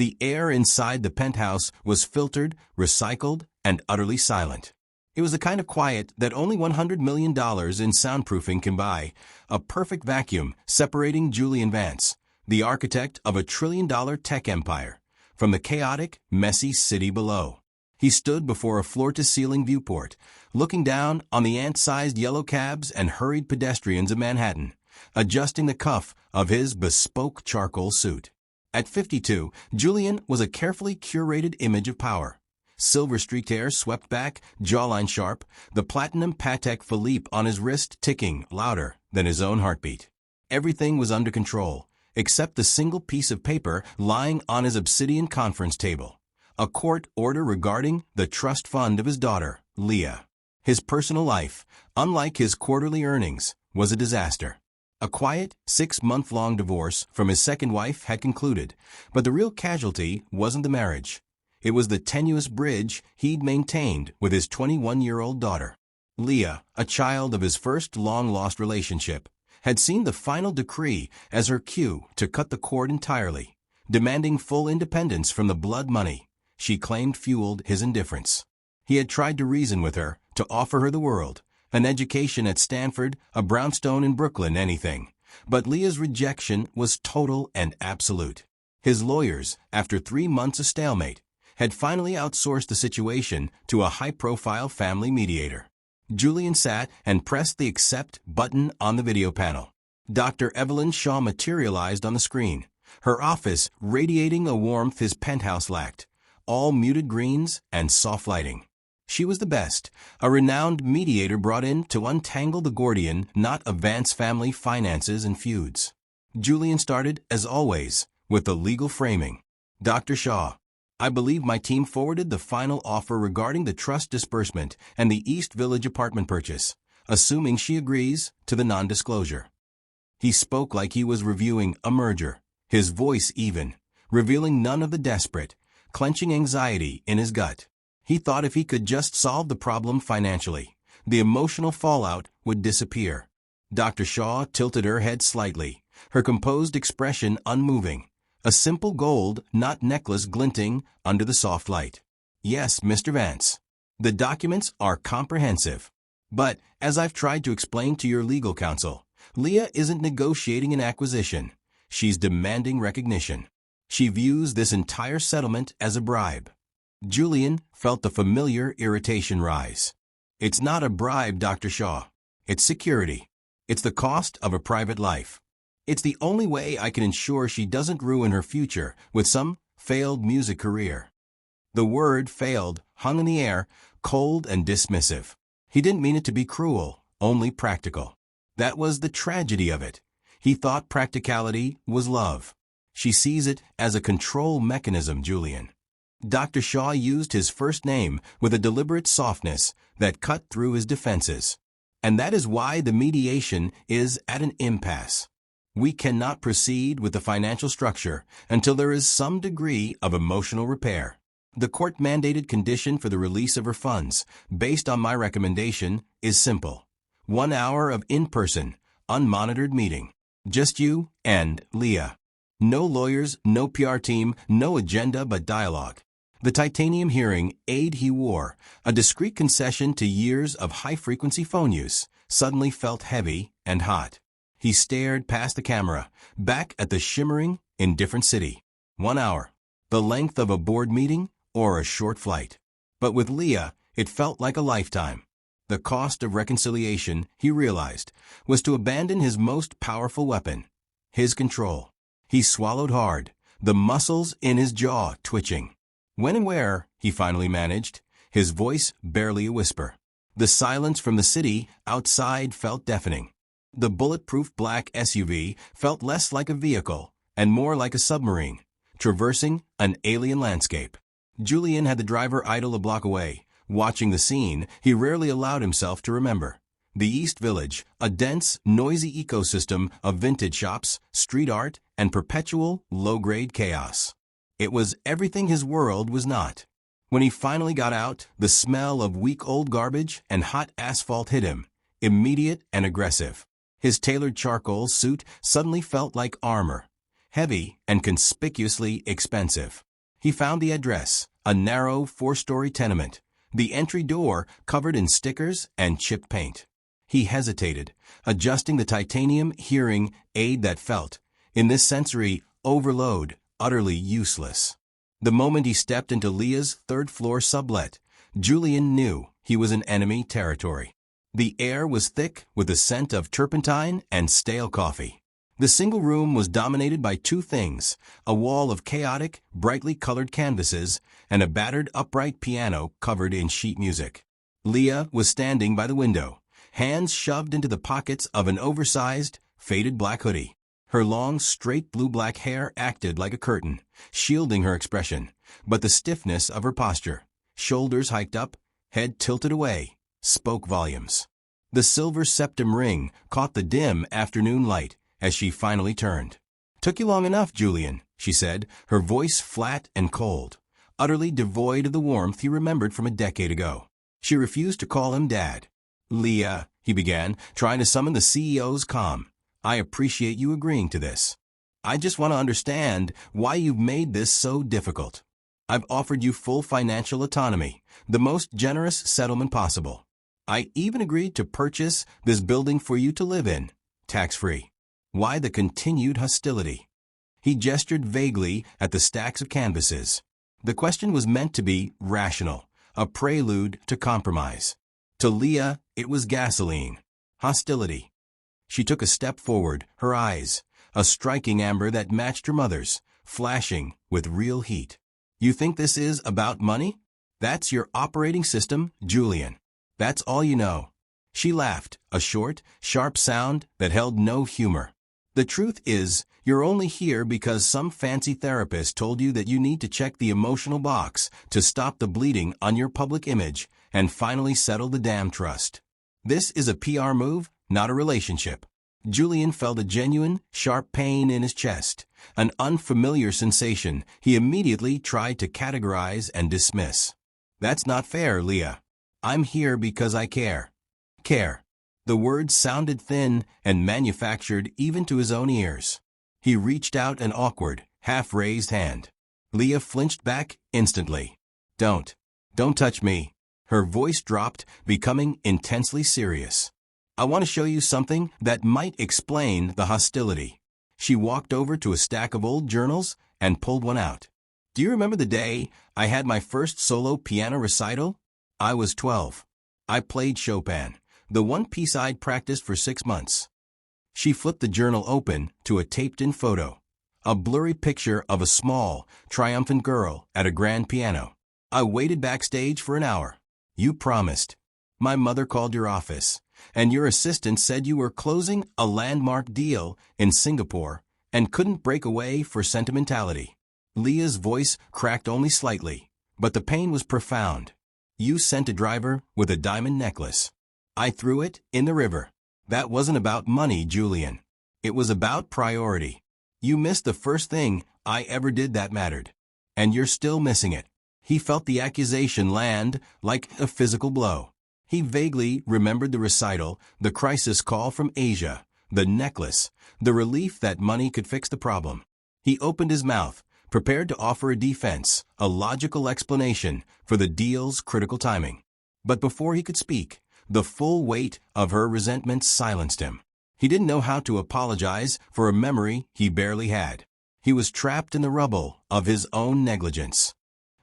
The air inside the penthouse was filtered, recycled, and utterly silent. It was the kind of quiet that only $100 million in soundproofing can buy, a perfect vacuum separating Julian Vance, the architect of a trillion-dollar tech empire, from the chaotic, messy city below. He stood before a floor-to-ceiling viewport, looking down on the ant-sized yellow cabs and hurried pedestrians of Manhattan, adjusting the cuff of his bespoke charcoal suit. At 52, Julian was a carefully curated image of power. Silver-streaked hair swept back, jawline sharp, the platinum Patek Philippe on his wrist ticking louder than his own heartbeat. Everything was under control, except the single piece of paper lying on his obsidian conference table. A court order regarding the trust fund of his daughter, Leah. His personal life, unlike his quarterly earnings, was a disaster. A quiet, 6-month-long divorce from his second wife had concluded, but the real casualty wasn't the marriage. It was the tenuous bridge he'd maintained with his 21-year-old daughter. Leah, a child of his first long-lost relationship, had seen the final decree as her cue to cut the cord entirely, demanding full independence from the blood money she claimed fueled his indifference. He had tried to reason with her, to offer her the world, an education at Stanford, a brownstone in Brooklyn, anything. But Leah's rejection was total and absolute. His lawyers, after 3 months of stalemate, had finally outsourced the situation to a high-profile family mediator. Julian sat and pressed the accept button on the video panel. Dr. Evelyn Shaw materialized on the screen, her office radiating a warmth his penthouse lacked, all muted greens and soft lighting. She was the best, a renowned mediator brought in to untangle the Gordian knot of Vance family finances and feuds. Julian started, as always, with the legal framing. Dr. Shaw, I believe my team forwarded the final offer regarding the trust disbursement and the East Village apartment purchase, assuming she agrees to the non-disclosure. He spoke like he was reviewing a merger, his voice even, revealing none of the desperate, clenching anxiety in his gut. He thought if he could just solve the problem financially, the emotional fallout would disappear. Dr. Shaw tilted her head slightly, her composed expression unmoving, a simple gold knot necklace glinting under the soft light. Yes, Mr. Vance. The documents are comprehensive. But, as I've tried to explain to your legal counsel, Leah isn't negotiating an acquisition. She's demanding recognition. She views this entire settlement as a bribe. Julian felt the familiar irritation rise. It's not a bribe, Dr. Shaw. It's security. It's the cost of a private life. It's the only way I can ensure she doesn't ruin her future with some failed music career. The word failed hung in the air, cold and dismissive. He didn't mean it to be cruel, only practical. That was the tragedy of it. He thought practicality was love. She sees it as a control mechanism, Julian. Dr. Shaw used his first name with a deliberate softness that cut through his defenses. And that is why the mediation is at an impasse. We cannot proceed with the financial structure until there is some degree of emotional repair. The court-mandated condition for the release of her funds, based on my recommendation, is simple. 1 hour of in-person, unmonitored meeting. Just you and Leah. No lawyers, no PR team, no agenda but dialogue. The titanium hearing aid he wore, a discreet concession to years of high-frequency phone use, suddenly felt heavy and hot. He stared past the camera, back at the shimmering, indifferent city. 1 hour. The length of a board meeting or a short flight. But with Leah, it felt like a lifetime. The cost of reconciliation, he realized, was to abandon his most powerful weapon, his control. He swallowed hard, the muscles in his jaw twitching. When and where, he finally managed, his voice barely a whisper. The silence from the city outside felt deafening. The bulletproof black SUV felt less like a vehicle and more like a submarine, traversing an alien landscape. Julian had the driver idle a block away, watching the scene he rarely allowed himself to remember. The East Village, a dense, noisy ecosystem of vintage shops, street art, and perpetual, low-grade chaos. It was everything his world was not. When he finally got out, the smell of week-old garbage and hot asphalt hit him, immediate and aggressive. His tailored charcoal suit suddenly felt like armor, heavy and conspicuously expensive. He found the address, a narrow 4-story tenement, the entry door covered in stickers and chipped paint. He hesitated, adjusting the titanium hearing aid that felt, in this sensory overload, utterly useless. The moment he stepped into Leah's third-floor sublet, Julian knew he was in enemy territory. The air was thick with the scent of turpentine and stale coffee. The single room was dominated by two things, a wall of chaotic, brightly colored canvases and a battered upright piano covered in sheet music. Leah was standing by the window, hands shoved into the pockets of an oversized, faded black hoodie. Her long, straight blue-black hair acted like a curtain, shielding her expression, but the stiffness of her posture, shoulders hiked up, head tilted away, spoke volumes. The silver septum ring caught the dim afternoon light as she finally turned. "Took you long enough, Julian," she said, her voice flat and cold, utterly devoid of the warmth he remembered from a decade ago. She refused to call him Dad. "Leah," he began, trying to summon the CEO's calm, "I appreciate you agreeing to this. I just want to understand why you've made this so difficult. I've offered you full financial autonomy, the most generous settlement possible. I even agreed to purchase this building for you to live in, tax-free. Why the continued hostility?" He gestured vaguely at the stacks of canvases. The question was meant to be rational, a prelude to compromise. To Leah, it was gasoline. Hostility. She took a step forward, her eyes, a striking amber that matched her mother's, flashing with real heat. "You think this is about money? That's your operating system, Julian. That's all you know." She laughed, a short, sharp sound that held no humor. "The truth is, you're only here because some fancy therapist told you that you need to check the emotional box to stop the bleeding on your public image and finally settle the damn trust. This is a PR move, not a relationship." Julian felt a genuine, sharp pain in his chest, an unfamiliar sensation he immediately tried to categorize and dismiss. "That's not fair, Leah. I'm here because I care." Care. The words sounded thin and manufactured even to his own ears. He reached out an awkward, half-raised hand. Leah flinched back instantly. Don't touch me." Her voice dropped, becoming intensely serious. "I want to show you something that might explain the hostility." She walked over to a stack of old journals and pulled one out. "Do you remember the day I had my first solo piano recital? I was 12. I played Chopin, the one piece I'd practiced for 6 months." She flipped the journal open to a taped-in photo, a blurry picture of a small, triumphant girl at a grand piano. "I waited backstage for an hour. You promised. My mother called your office, and your assistant said you were closing a landmark deal in Singapore and couldn't break away for sentimentality." Leah's voice cracked only slightly, but the pain was profound. "You sent a driver with a diamond necklace. I threw it in the river. That wasn't about money, Julian. It was about priority. You missed the first thing I ever did that mattered. And you're still missing it." He felt the accusation land like a physical blow. He vaguely remembered the recital, the crisis call from Asia, the necklace, the relief that money could fix the problem. He opened his mouth, prepared to offer a defense, a logical explanation for the deal's critical timing. But before he could speak, the full weight of her resentment silenced him. He didn't know how to apologize for a memory he barely had. He was trapped in the rubble of his own negligence.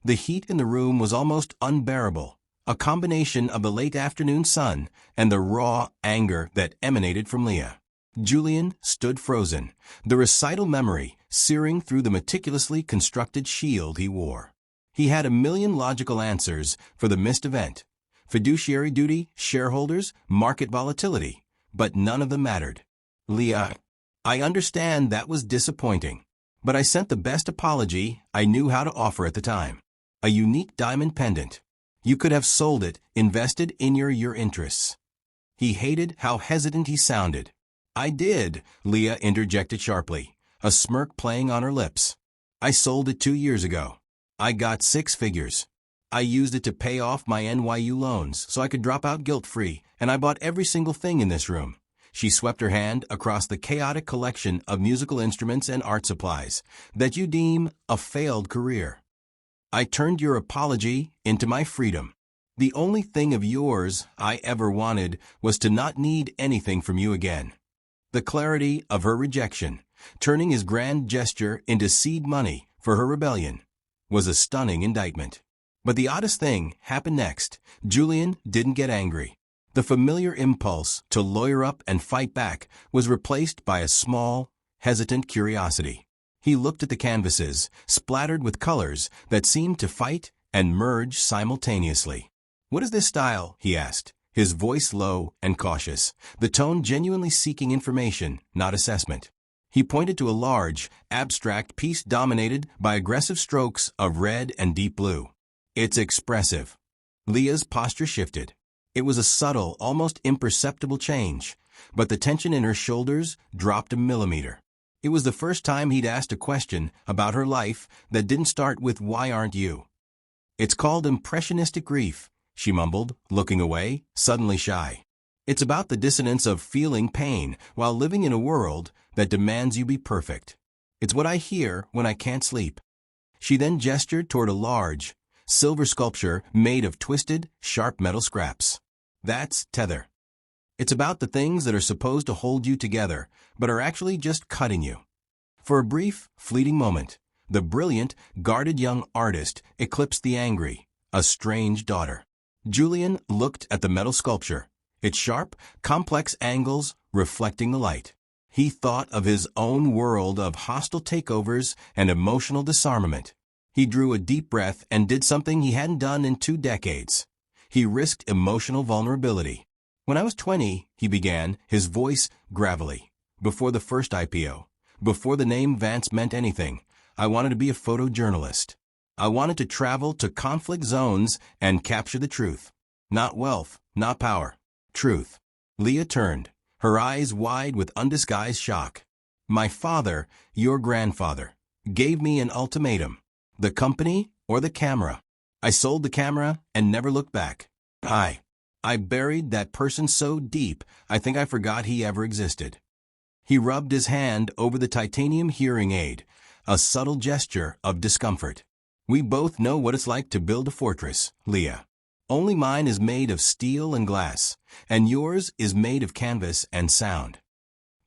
The heat in the room was almost unbearable, a combination of the late afternoon sun and the raw anger that emanated from Leah. Julian stood frozen, the recital memory searing through the meticulously constructed shield he wore. He had a million logical answers for the missed event: fiduciary duty, shareholders, market volatility, but none of them mattered. "Leah, I understand that was disappointing, but I sent the best apology I knew how to offer at the time. A unique diamond pendant. You could have sold it, invested in your interests." He hated how hesitant he sounded. "I did," Leah interjected sharply, a smirk playing on her lips. "I sold it 2 years ago. I got 6 figures. I used it to pay off my NYU loans so I could drop out guilt-free, and I bought every single thing in this room." She swept her hand across the chaotic collection of musical instruments and art supplies that you deem a failed career. I turned your apology into my freedom. The only thing of yours I ever wanted was to not need anything from you again." The clarity of her rejection, turning his grand gesture into seed money for her rebellion, was a stunning indictment. But the oddest thing happened next. Julian didn't get angry. The familiar impulse to lawyer up and fight back was replaced by a small, hesitant curiosity. He looked at the canvases, splattered with colors that seemed to fight and merge simultaneously. "What is this style?" he asked, his voice low and cautious, the tone genuinely seeking information, not assessment. He pointed to a large, abstract piece dominated by aggressive strokes of red and deep blue. "It's expressive." Leah's posture shifted. It was a subtle, almost imperceptible change, but the tension in her shoulders dropped a millimeter. It was the first time he'd asked a question about her life that didn't start with "Why aren't you?" "It's called impressionistic grief," she mumbled, looking away, suddenly shy. "It's about the dissonance of feeling pain while living in a world that demands you be perfect. It's what I hear when I can't sleep." She then gestured toward a large, silver sculpture made of twisted, sharp metal scraps. "That's tether. It's about the things that are supposed to hold you together, but are actually just cutting you." For a brief, fleeting moment, the brilliant, guarded young artist eclipsed the angry, estranged daughter. Julian looked at the metal sculpture, its sharp, complex angles reflecting the light. He thought of his own world of hostile takeovers and emotional disarmament. He drew a deep breath and did something he hadn't done in 2 decades. He risked emotional vulnerability. "When I was 20, he began, his voice gravelly. "Before the first IPO, before the name Vance meant anything, I wanted to be a photojournalist. I wanted to travel to conflict zones and capture the truth. Not wealth, not power. Truth." Leah turned, her eyes wide with undisguised shock. "My father, your grandfather, gave me an ultimatum. The company or the camera. I sold the camera and never looked back. I buried that person so deep, I think I forgot he ever existed." He rubbed his hand over the titanium hearing aid, a subtle gesture of discomfort. "We both know what it's like to build a fortress, Leah. Only mine is made of steel and glass, and yours is made of canvas and sound."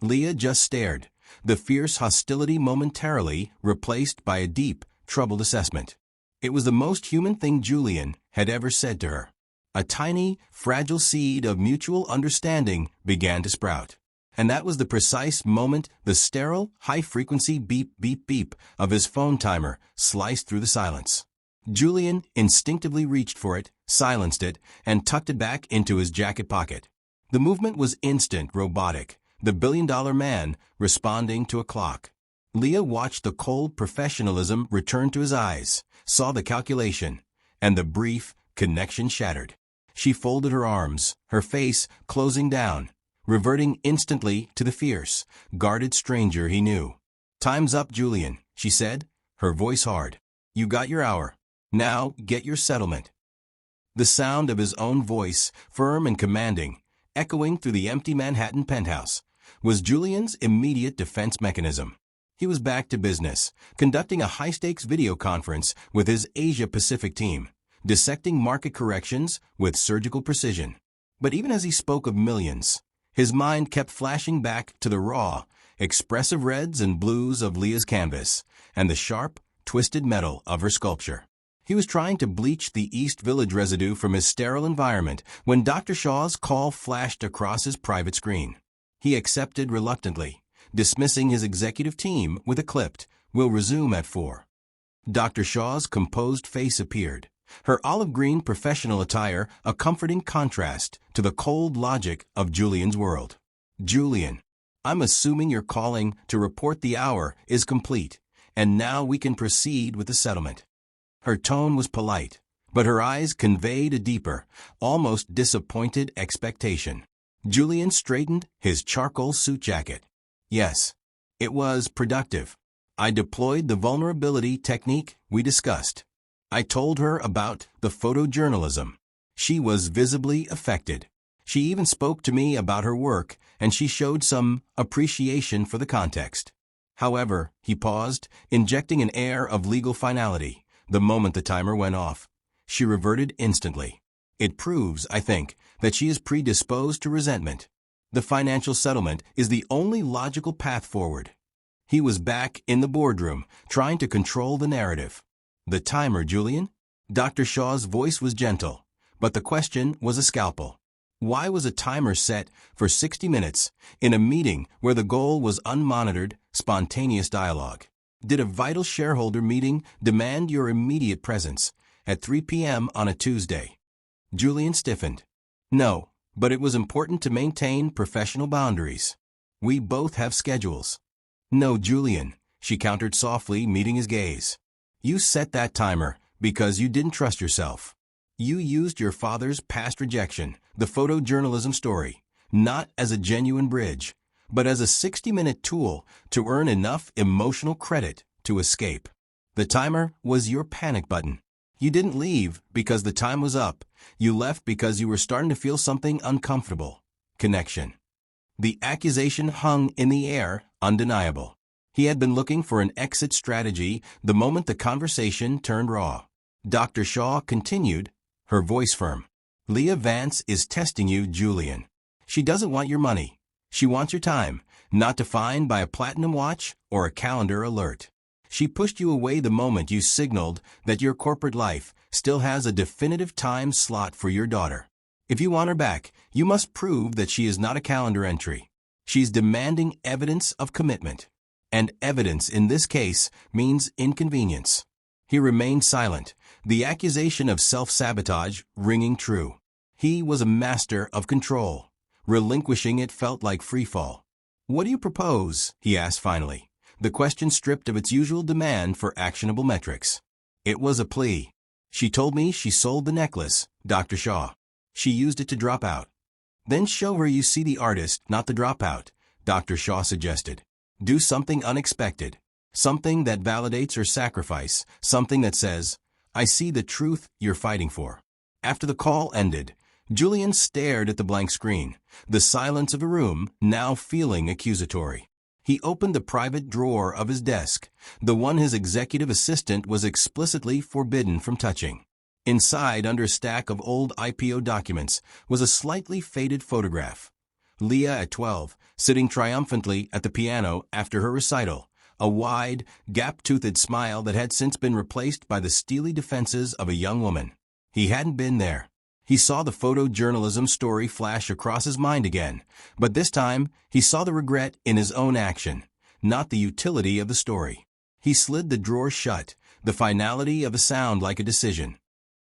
Leah just stared, the fierce hostility momentarily replaced by a deep, troubled assessment. It was the most human thing Julian had ever said to her. A tiny, fragile seed of mutual understanding began to sprout. And that was the precise moment the sterile, high-frequency beep, beep, beep of his phone timer sliced through the silence. Julian instinctively reached for it, silenced it, and tucked it back into his jacket pocket. The movement was instant, robotic, the billion-dollar man responding to a clock. Leah watched the cold professionalism return to his eyes, saw the calculation, and the brief connection shattered. She folded her arms, her face closing down, reverting instantly to the fierce, guarded stranger he knew. "Time's up, Julian," she said, her voice hard. "You got your hour. Now get your settlement." The sound of his own voice, firm and commanding, echoing through the empty Manhattan penthouse, was Julian's immediate defense mechanism. He was back to business, conducting a high-stakes video conference with his Asia-Pacific team, dissecting market corrections with surgical precision. But even as he spoke of millions, his mind kept flashing back to the raw, expressive reds and blues of Leah's canvas and the sharp, twisted metal of her sculpture. He was trying to bleach the East Village residue from his sterile environment when Dr. Shaw's call flashed across his private screen. He accepted reluctantly, dismissing his executive team with a clipped, "We'll resume at 4." Dr. Shaw's composed face appeared, her olive-green professional attire a comforting contrast to the cold logic of Julian's world. "Julian, I'm assuming your calling to report the hour is complete, and now we can proceed with the settlement." Her tone was polite, but her eyes conveyed a deeper, almost disappointed expectation. Julian straightened his charcoal suit jacket. "Yes, it was productive. I deployed the vulnerability technique we discussed. I told her about the photojournalism. She was visibly affected. She even spoke to me about her work, and she showed some appreciation for the context. However," he paused, injecting an air of legal finality, the moment the timer went off. She reverted instantly. It proves, I think, that she is predisposed to resentment. The financial settlement is the only logical path forward. He was back in the boardroom, trying to control the narrative. The timer, Julian? Dr. Shaw's voice was gentle, but the question was a scalpel. Why was a timer set for 60 minutes in a meeting where the goal was unmonitored, spontaneous dialogue? Did a vital shareholder meeting demand your immediate presence at 3 p.m. on a Tuesday? Julian stiffened. No, but it was important to maintain professional boundaries. We both have schedules. No, Julian, she countered softly, meeting his gaze. You set that timer because you didn't trust yourself. You used your father's past rejection, the photojournalism story, not as a genuine bridge, but as a 60-minute tool to earn enough emotional credit to escape. The timer was your panic button. You didn't leave because the time was up. You left because you were starting to feel something uncomfortable. Connection. The accusation hung in the air, undeniable. He had been looking for an exit strategy the moment the conversation turned raw. Dr. Shaw continued, her voice firm. Leah Vance is testing you, Julian. She doesn't want your money. She wants your time, not defined by a platinum watch or a calendar alert. She pushed you away the moment you signaled that your corporate life still has a definitive time slot for your daughter. If you want her back, you must prove that she is not a calendar entry. She's demanding evidence of commitment. And evidence in this case means inconvenience. He remained silent, the accusation of self-sabotage ringing true. He was a master of control. Relinquishing it felt like freefall. What do you propose? He asked finally, the question stripped of its usual demand for actionable metrics. It was a plea. She told me she sold the necklace, Dr. Shaw. She used it to drop out. Then show her you see the artist, not the dropout, Dr. Shaw suggested. Do something unexpected. Something that validates her sacrifice. Something that says, I see the truth you're fighting for. After the call ended, Julian stared at the blank screen, the silence of a room now feeling accusatory. He opened the private drawer of his desk, the one his executive assistant was explicitly forbidden from touching. Inside, under a stack of old IPO documents, was a slightly faded photograph. Leah at 12, sitting triumphantly at the piano after her recital, a wide, gap-toothed smile that had since been replaced by the steely defenses of a young woman. He hadn't been there. He saw the photojournalism story flash across his mind again, but this time he saw the regret in his own action, not the utility of the story. He slid the drawer shut, the finality of a sound like a decision.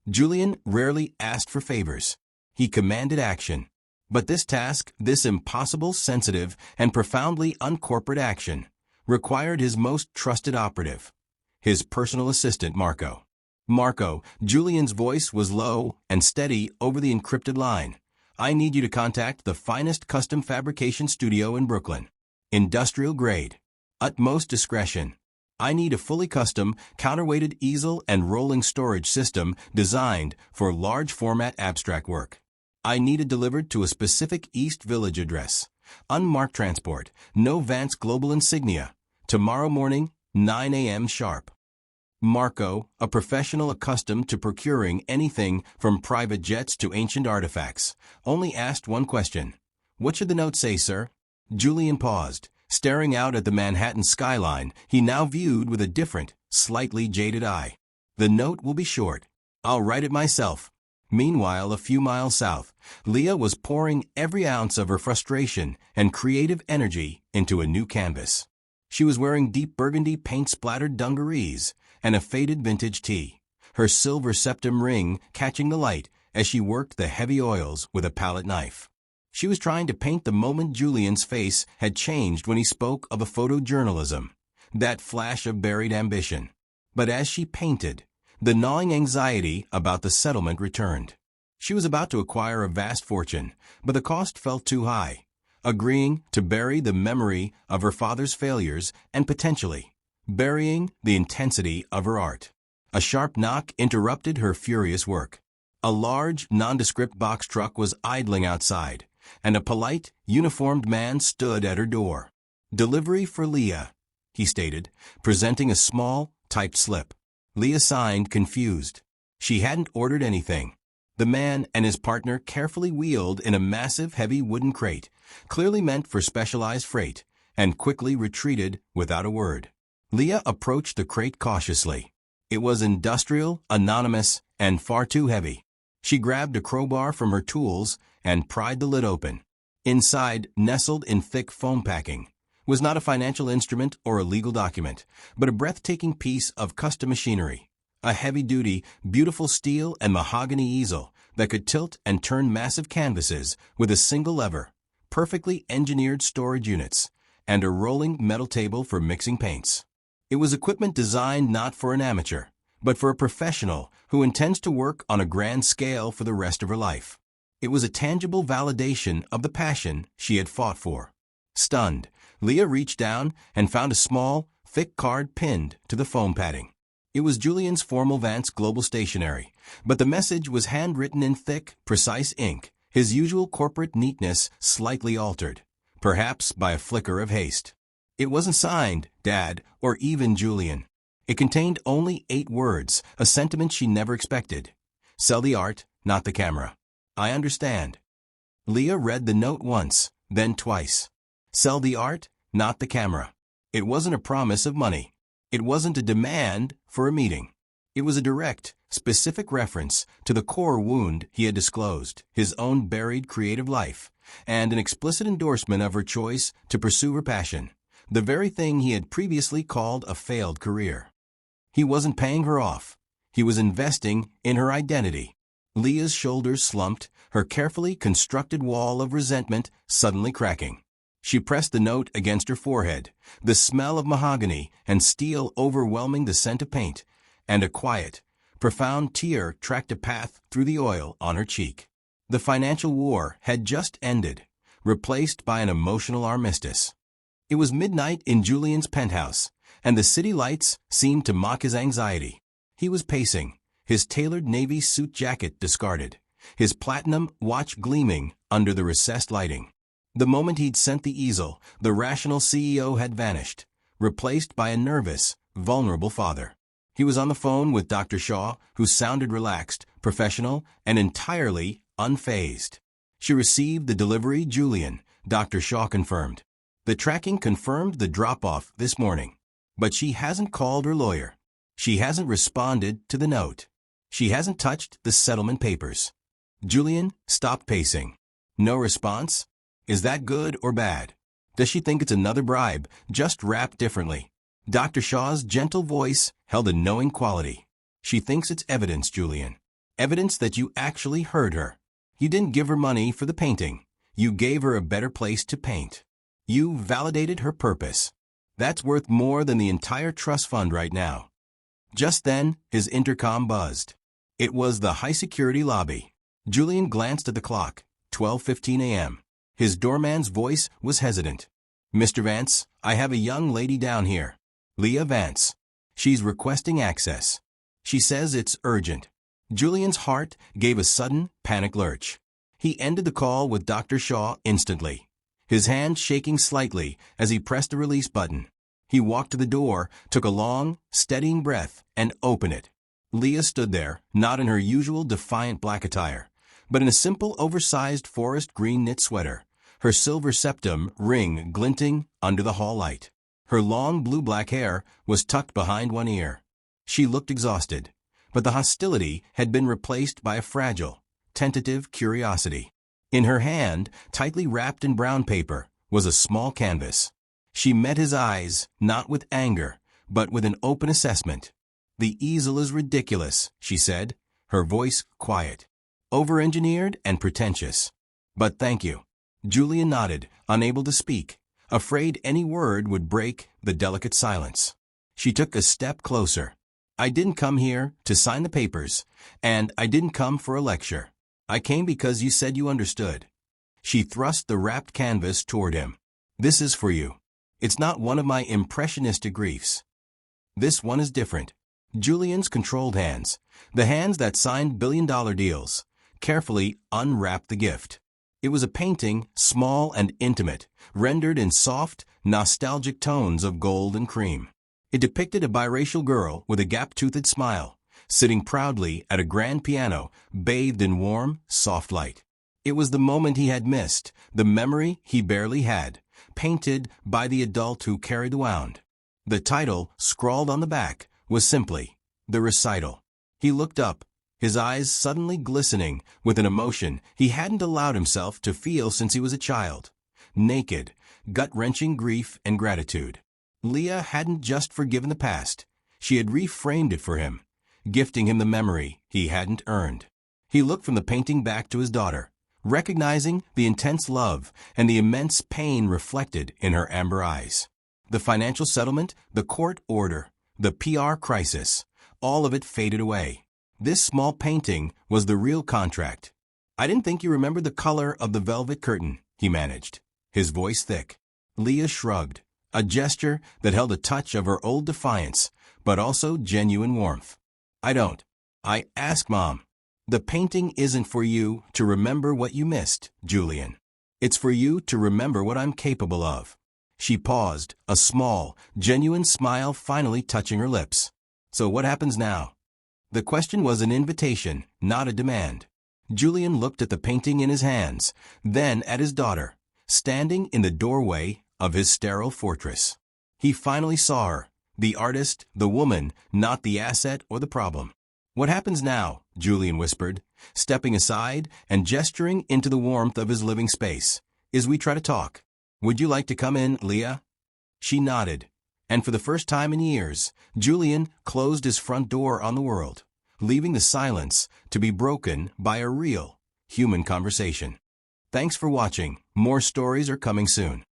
Julian rarely asked for favors. He commanded action. But this task, this impossible, sensitive, and profoundly uncorporate action, required his most trusted operative, his personal assistant, Marco. Marco, Julian's voice was low and steady over the encrypted line. I need you to contact the finest custom fabrication studio in Brooklyn. Industrial grade. Utmost discretion. I need a fully custom, counterweighted easel and rolling storage system designed for large format abstract work. I need it delivered to a specific East Village address. Unmarked transport. No Vance Global insignia. Tomorrow morning, 9 a.m. sharp. Marco, a professional accustomed to procuring anything from private jets to ancient artifacts, only asked one question. What should the note say, sir? Julian paused, staring out at the Manhattan skyline he now viewed with a different, slightly jaded eye. The note will be short. I'll write it myself. Meanwhile, a few miles south, Leah was pouring every ounce of her frustration and creative energy into a new canvas. She was wearing deep burgundy paint-splattered dungarees and a faded vintage tee, her silver septum ring catching the light as she worked the heavy oils with a palette knife. She was trying to paint the moment Julian's face had changed when he spoke of a photojournalism, that flash of buried ambition. But as she painted, the gnawing anxiety about the settlement returned. She was about to acquire a vast fortune, but the cost felt too high, agreeing to bury the memory of her father's failures and potentially burying the intensity of her art. A sharp knock interrupted her furious work. A large, nondescript box truck was idling outside, and a polite, uniformed man stood at her door. Delivery for Leah, he stated, presenting a small, typed slip. Leah signed, confused. She hadn't ordered anything. The man and his partner carefully wheeled in a massive, heavy wooden crate, clearly meant for specialized freight, and quickly retreated without a word. Leah approached the crate cautiously. It was industrial, anonymous, and far too heavy. She grabbed a crowbar from her tools and pried the lid open. Inside, nestled in thick foam packing, was not a financial instrument or a legal document, but a breathtaking piece of custom machinery. A heavy-duty, beautiful steel and mahogany easel that could tilt and turn massive canvases with a single lever, perfectly engineered storage units, and a rolling metal table for mixing paints. It was equipment designed not for an amateur, but for a professional who intends to work on a grand scale for the rest of her life. It was a tangible validation of the passion she had fought for. Stunned, Leah reached down and found a small, thick card pinned to the foam padding. It was Julian's formal Vance Global Stationery, but the message was handwritten in thick, precise ink, his usual corporate neatness slightly altered, perhaps by a flicker of haste. It wasn't signed, Dad, or even Julian. It contained only 8 words, a sentiment she never expected. Sell the art, not the camera. I understand. Leah read the note once, then twice. Sell the art, not the camera. It wasn't a promise of money. It wasn't a demand for a meeting. It was a direct, specific reference to the core wound he had disclosed, his own buried creative life, and an explicit endorsement of her choice to pursue her passion, the very thing he had previously called a failed career. He wasn't paying her off. He was investing in her identity. Leah's shoulders slumped, her carefully constructed wall of resentment suddenly cracking. She pressed the note against her forehead, the smell of mahogany and steel overwhelming the scent of paint, and a quiet, profound tear tracked a path through the oil on her cheek. The financial war had just ended, replaced by an emotional armistice. It was midnight in Julian's penthouse, and the city lights seemed to mock his anxiety. He was pacing, his tailored navy suit jacket discarded, his platinum watch gleaming under the recessed lighting. The moment he'd sent the easel, the rational CEO had vanished, replaced by a nervous, vulnerable father. He was on the phone with Dr. Shaw, who sounded relaxed, professional, and entirely unfazed. She received the delivery, Julian, Dr. Shaw confirmed. The tracking confirmed the drop-off this morning. But she hasn't called her lawyer. She hasn't responded to the note. She hasn't touched the settlement papers. Julian stopped pacing. No response? Is that good or bad? Does she think it's another bribe, just wrapped differently? Dr. Shaw's gentle voice held a knowing quality. She thinks it's evidence, Julian. Evidence that you actually heard her. You didn't give her money for the painting. You gave her a better place to paint. You validated her purpose. That's worth more than the entire trust fund right now. Just then, his intercom buzzed. It was the high-security lobby. Julian glanced at the clock, 12:15 a.m. His doorman's voice was hesitant. Mr. Vance, I have a young lady down here. Leah Vance. She's requesting access. She says it's urgent. Julian's heart gave a sudden, panic lurch. He ended the call with Dr. Shaw instantly, his hand shaking slightly as he pressed the release button. He walked to the door, took a long, steadying breath, and opened it. Leah stood there, not in her usual defiant black attire, but in a simple, oversized forest green knit sweater, her silver septum ring glinting under the hall light. Her long blue-black hair was tucked behind one ear. She looked exhausted, but the hostility had been replaced by a fragile, tentative curiosity. In her hand, tightly wrapped in brown paper, was a small canvas. She met his eyes, not with anger, but with an open assessment. The easel is ridiculous, she said, her voice quiet. Over-engineered and pretentious. But thank you. Julian nodded, unable to speak, afraid any word would break the delicate silence. She took a step closer. I didn't come here to sign the papers, and I didn't come for a lecture. I came because you said you understood. She thrust the wrapped canvas toward him. This is for you. It's not one of my impressionistic griefs. This one is different. Julian's controlled hands, the hands that signed billion-dollar deals, carefully unwrapped the gift. It was a painting, small and intimate, rendered in soft, nostalgic tones of gold and cream. It depicted a biracial girl with a gap-toothed smile, sitting proudly at a grand piano, bathed in warm, soft light. It was the moment he had missed, the memory he barely had, painted by the adult who carried the wound. The title, scrawled on the back, was simply, The Recital. He looked up, his eyes suddenly glistening with an emotion he hadn't allowed himself to feel since he was a child. Naked, gut-wrenching grief and gratitude. Leah hadn't just forgiven the past, she had reframed it for him, gifting him the memory he hadn't earned. He looked from the painting back to his daughter, recognizing the intense love and the immense pain reflected in her amber eyes. The financial settlement, the court order, the PR crisis, all of it faded away. This small painting was the real contract. "I didn't think you remembered the color of the velvet curtain," he managed, his voice thick. Leah shrugged, a gesture that held a touch of her old defiance, but also genuine warmth. "I don't. I ask Mom. The painting isn't for you to remember what you missed, Julian. It's for you to remember what I'm capable of." She paused, a small, genuine smile finally touching her lips. "So what happens now?" The question was an invitation, not a demand. Julian looked at the painting in his hands, then at his daughter, standing in the doorway of his sterile fortress. He finally saw her, the artist, the woman, not the asset or the problem. "What happens now?" Julian whispered, stepping aside and gesturing into the warmth of his living space, "is we try to talk. Would you like to come in, Leah?" She nodded, and for the first time in years, Julian closed his front door on the world, leaving the silence to be broken by a real, human conversation. Thanks for watching. More stories are coming soon.